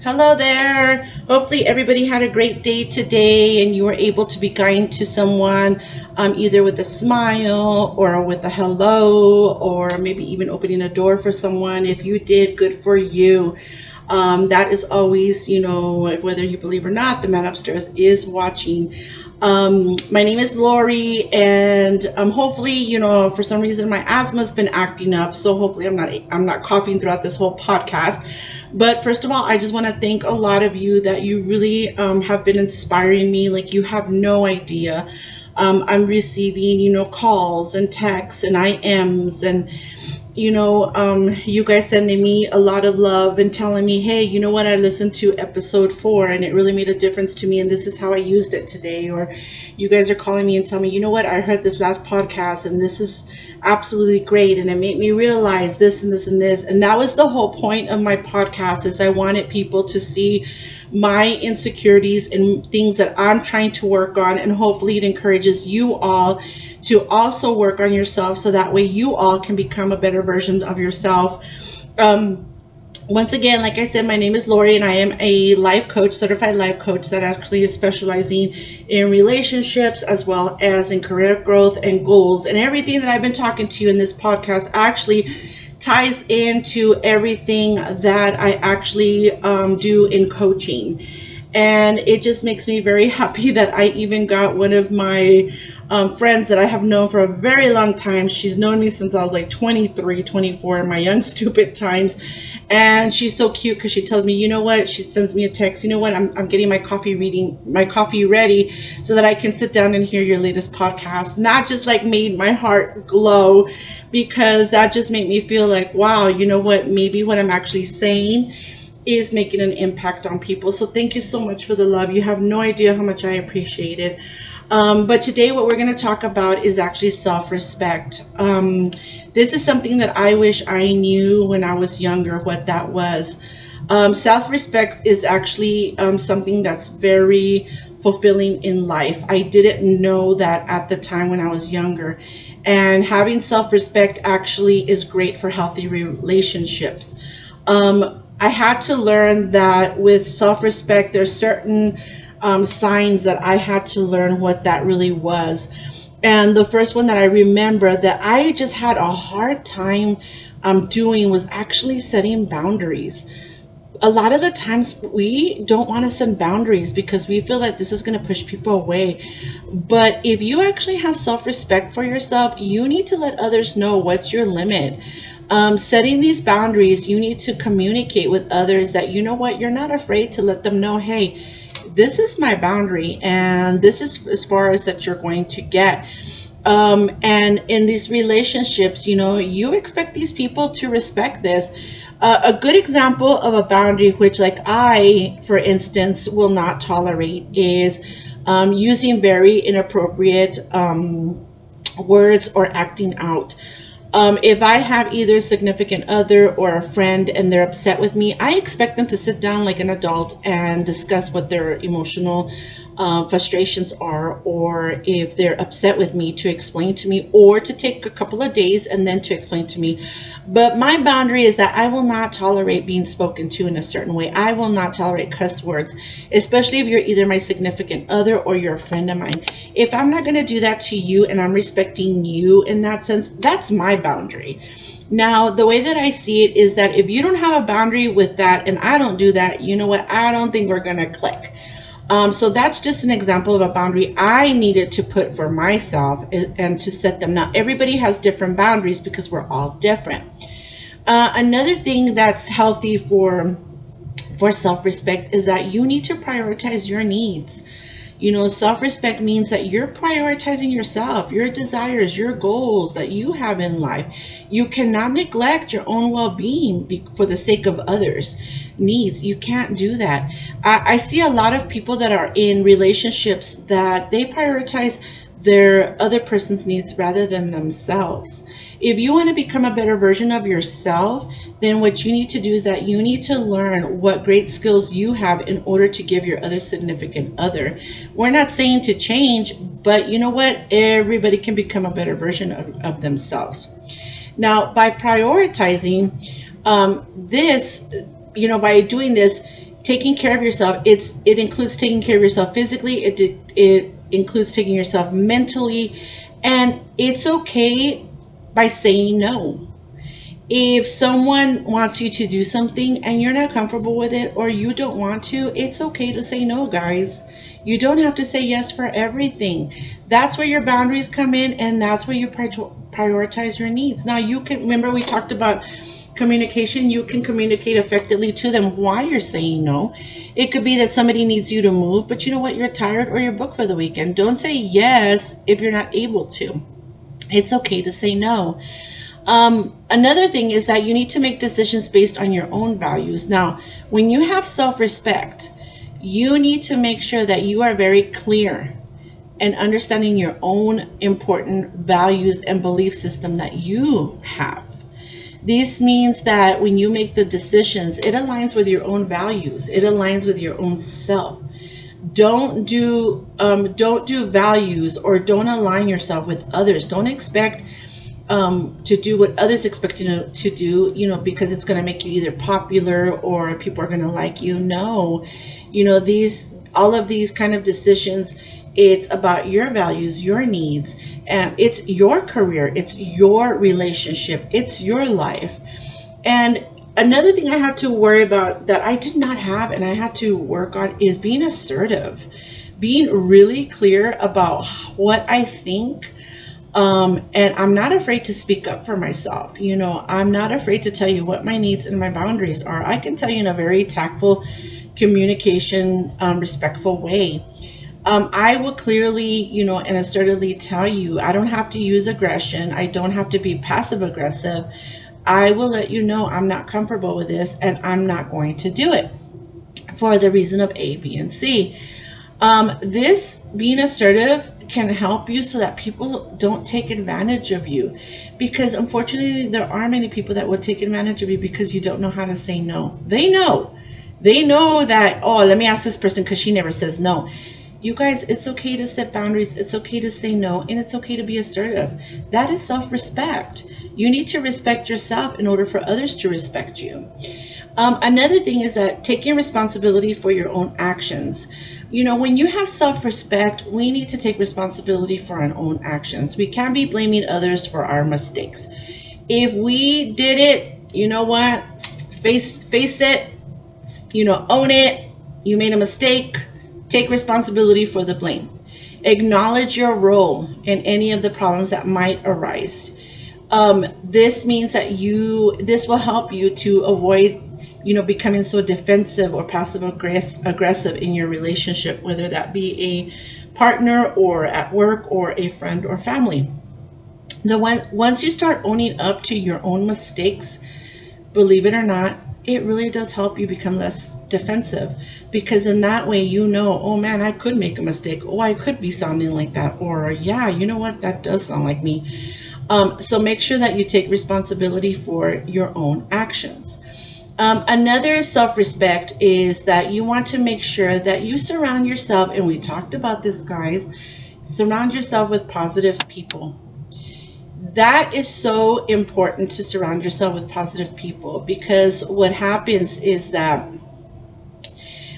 Hello there. Hopefully, everybody had a great day today and you were able to be kind to someone, either with a smile or with a hello, or maybe even opening a door for someone. If you did, good for you. That is always, whether you believe or not, the man upstairs is watching. My name is Lori, and hopefully, for some reason my asthma's been acting up, so hopefully I'm not coughing throughout this whole podcast. But first of all, I just want to thank a lot of you that you really have been inspiring me. Like you have no idea. I'm receiving, calls and texts and IMs and you guys sending me a lot of love and telling me, hey, you know what, I listened to episode 4 and it really made a difference to me and this is how I used it today. Or you guys are calling me and telling me, you know what, I heard this last podcast and this is absolutely great and it made me realize this and this and this. And that was the whole point of my podcast, is I wanted people to see my insecurities and things that I'm trying to work on, and hopefully it encourages you all to also work on yourself so that way you all can become a better version of yourself. Um, Once again, like I said, my name is Lori and I am a life coach, certified life coach that actually is specializing in relationships as well as in career growth and goals. And everything that I've been talking to you in this podcast actually ties into everything that I actually do in coaching. And it just makes me very happy that I even got one of my friends that I have known for a very long time. She's known me since I was like 23, 24 in my young, stupid times. And she's so cute because she tells me, you know what? She sends me a text, you know what? I'm getting my coffee ready so that I can sit down and hear your latest podcast. And that just like made my heart glow, because that just made me feel like, wow, you know what? Maybe what I'm actually saying is making an impact on people. So thank you so much for the love. You have no idea how much I appreciate it. But today, what we're going to talk about is actually self-respect. This is something that I wish I knew when I was younger what that was. Self-respect is actually something that's very fulfilling in life. I didn't know that at the time when I was younger. And having self-respect actually is great for healthy relationships. I had to learn that with self-respect, there's certain signs that I had to learn what that really was. And the first one that I remember that I just had a hard time doing was actually setting boundaries. A lot of the times we don't want to set boundaries because we feel like this is going to push people away. But if you actually have self-respect for yourself, you need to let others know what's your limit. Setting these boundaries, you need to communicate with others that, you know what, you're not afraid to let them know, hey, this is my boundary and this is as far as that you're going to get. And in these relationships, you expect these people to respect this. A good example of a boundary, which like I, for instance, will not tolerate, is using very inappropriate words or acting out. If I have either a significant other or a friend and they're upset with me, I expect them to sit down like an adult and discuss what their emotional frustrations are, or if they're upset with me, to explain to me, or to take a couple of days and then to explain to me. But my boundary is that I will not tolerate being spoken to in a certain way. I will not tolerate cuss words, especially if you're either my significant other or you're a friend of mine. If I'm not going to do that to you and I'm respecting you in that sense, that's my boundary. Now, the way that I see it is that if you don't have a boundary with that and I don't do that, you know what? I don't think we're going to click. So that's just an example of a boundary I needed to put for myself and to set them. Now, everybody has different boundaries because we're all different. Another thing that's healthy for self-respect is that you need to prioritize your needs. Self-respect means that you're prioritizing yourself, your desires, your goals that you have in life. You cannot neglect your own well-being for the sake of others' needs. You can't do that. I see a lot of people that are in relationships that they prioritize their other person's needs rather than themselves. If you want to become a better version of yourself, then what you need to do is that you need to learn what great skills you have in order to give your other significant other. We're not saying to change, but you know what? Everybody can become a better version of themselves. Now, by prioritizing this, by doing this, taking care of yourself, it includes taking care of yourself physically, it includes taking yourself mentally, and it's okay by saying no. If someone wants you to do something and you're not comfortable with it, or you don't want to, it's okay to say no, guys. You don't have to say yes for everything. That's where your boundaries come in, and that's where you prioritize your needs. Now, you can remember we talked about communication. You can communicate effectively to them why you're saying no. It could be that somebody needs you to move, but you know what? You're tired or you're booked for the weekend. Don't say yes if you're not able to. It's okay to say no. Another thing is that you need to make decisions based on your own values. Now, when you have self-respect, you need to make sure that you are very clear and understanding your own important values and belief system that you have. This means that when you make the decisions, it aligns with your own values. It aligns with your own self. Don't do values, or don't align yourself with others. Don't expect to do what others expect you to do, because it's going to make you either popular or people are going to like you. No, all of these kind of decisions, it's about your values, your needs, and it's your career, it's your relationship, it's your life. And another thing I have to worry about that I did not have and I had to work on is being assertive, being really clear about what I think. And I'm not afraid to speak up for myself. I'm not afraid to tell you what my needs and my boundaries are. I can tell you in a very tactful communication, respectful way. I will clearly, and assertively tell you, I don't have to use aggression. I don't have to be passive aggressive. I will let you know I'm not comfortable with this and I'm not going to do it for the reason of A, B, and C. This being assertive can help you so that people don't take advantage of you, because unfortunately there are many people that will take advantage of you because you don't know how to say no. They know that, oh, let me ask this person because she never says no. You guys, it's okay to set boundaries, it's okay to say no, and it's okay to be assertive. That is self-respect. You need to respect yourself in order for others to respect you. Another thing is that taking responsibility for your own actions. When you have self-respect, we need to take responsibility for our own actions. We can't be blaming others for our mistakes. If we did it, you know what? Face it, own it. You made a mistake. Take responsibility for the blame. Acknowledge your role in any of the problems that might arise. This means that this will help you to avoid becoming so defensive or passive aggressive in your relationship, whether that be a partner or at work or a friend or family. Once you start owning up to your own mistakes, believe it or not, it really does help you become less defensive, because in that way, oh man, I could make a mistake. Oh, I could be sounding like that. Or yeah, you know what? That does sound like me. So make sure that you take responsibility for your own actions. Another self-respect is that you want to make sure that you surround yourself, and we talked about this, guys, surround yourself with positive people. That is so important, to surround yourself with positive people, because what happens is that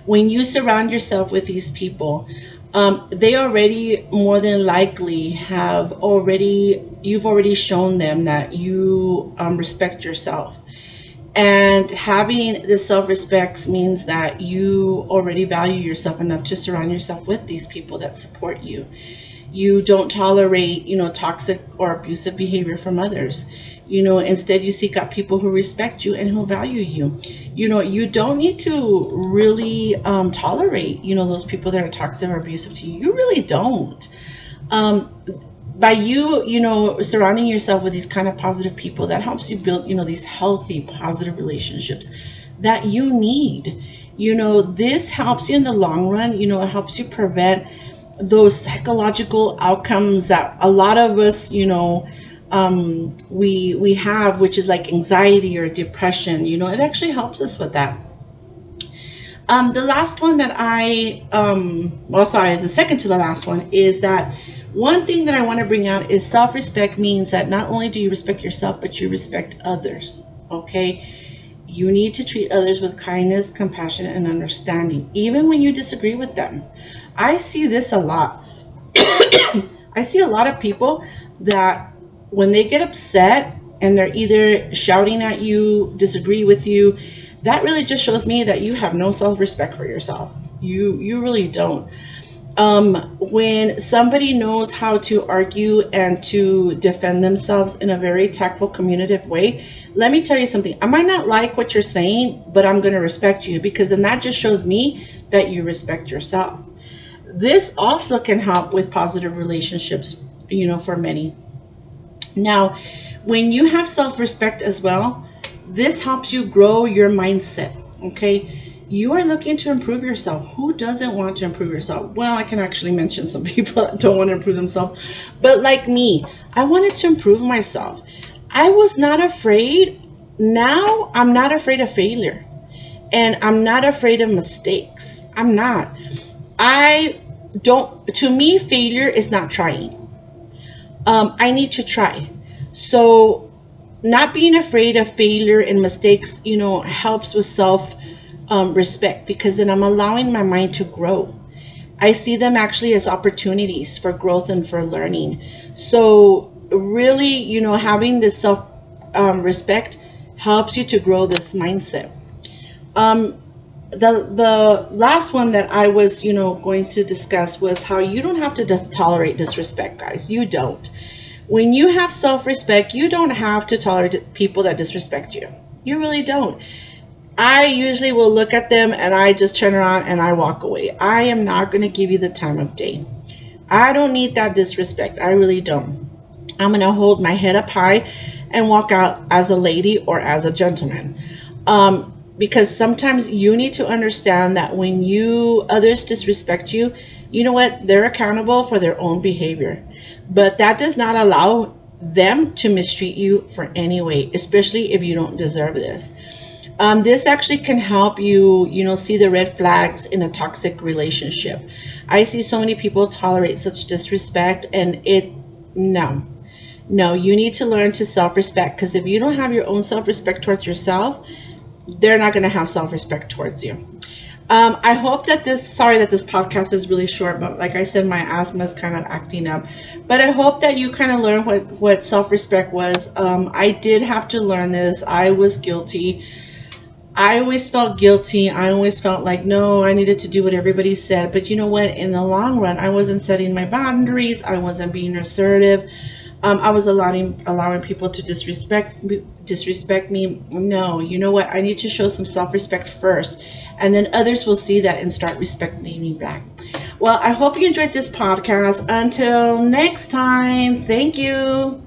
when you surround yourself with these people, they already more than likely you've already shown them that you respect yourself. And having the self-respect means that you already value yourself enough to surround yourself with these people that support you. You don't tolerate, toxic or abusive behavior from others. Instead you seek out people who respect you and who value you. You don't need to really tolerate, those people that are toxic or abusive to you. You really don't. By you, surrounding yourself with these kind of positive people, that helps you build, these healthy, positive relationships that you need. This helps you in the long run. It helps you prevent those psychological outcomes that a lot of us, we have, which is like anxiety or depression. It actually helps us with that. The last one that the second to the last one is that one thing that I want to bring out is self-respect means that not only do you respect yourself, but you respect others. Okay? You need to treat others with kindness, compassion, and understanding, even when you disagree with them. I see this a lot. I see a lot of people that when they get upset and they're either shouting at you, disagree with you, that really just shows me that you have no self-respect for yourself. You really don't. When somebody knows how to argue and to defend themselves in a very tactful, communicative way, let me tell you something. I might not like what you're saying, but I'm going to respect you, because then that just shows me that you respect yourself. This also can help with positive relationships, for many. Now, when you have self-respect as well, this helps you grow your mindset. Okay, you are looking to improve yourself. Who doesn't want to improve yourself? Well, I can actually mention some people that don't want to improve themselves, but like me, I wanted to improve myself. I was not afraid. Now I'm not afraid of failure, and I'm not afraid of mistakes. I'm not. I don't, to me, failure is not trying. I need to try. So, not being afraid of failure and mistakes, helps with self respect, because then I'm allowing my mind to grow. I see them actually as opportunities for growth and for learning. So, really, having this self respect helps you to grow this mindset. Um, the last one that I was, going to discuss was how you don't have to tolerate disrespect, guys. You don't. When you have self-respect, you don't have to tolerate people that disrespect you. You really don't. I usually will look at them and I just turn around and I walk away. I am not going to give you the time of day. I don't need that disrespect. I really don't. I'm going to hold my head up high and walk out as a lady or as a gentleman. Because sometimes you need to understand that when others disrespect you, you know what? They're accountable for their own behavior. But that does not allow them to mistreat you for any way, especially if you don't deserve this. This actually can help you, see the red flags in a toxic relationship. I see so many people tolerate such disrespect, and no, no, you need to learn to self-respect, because if you don't have your own self-respect towards yourself, they're not going to have self-respect towards you. I hope that sorry that this podcast is really short, but like I said, my asthma is kind of acting up. But I hope that you kind of learn what self-respect was. I did have to learn this. I was guilty. I always felt guilty. I always felt like, no, I needed to do what everybody said. But you know what? In the long run, I wasn't setting my boundaries. I wasn't being assertive. I was allowing people to disrespect me. No, you know what? I need to show some self-respect first, and then others will see that and start respecting me back. Well, I hope you enjoyed this podcast. Until next time, thank you.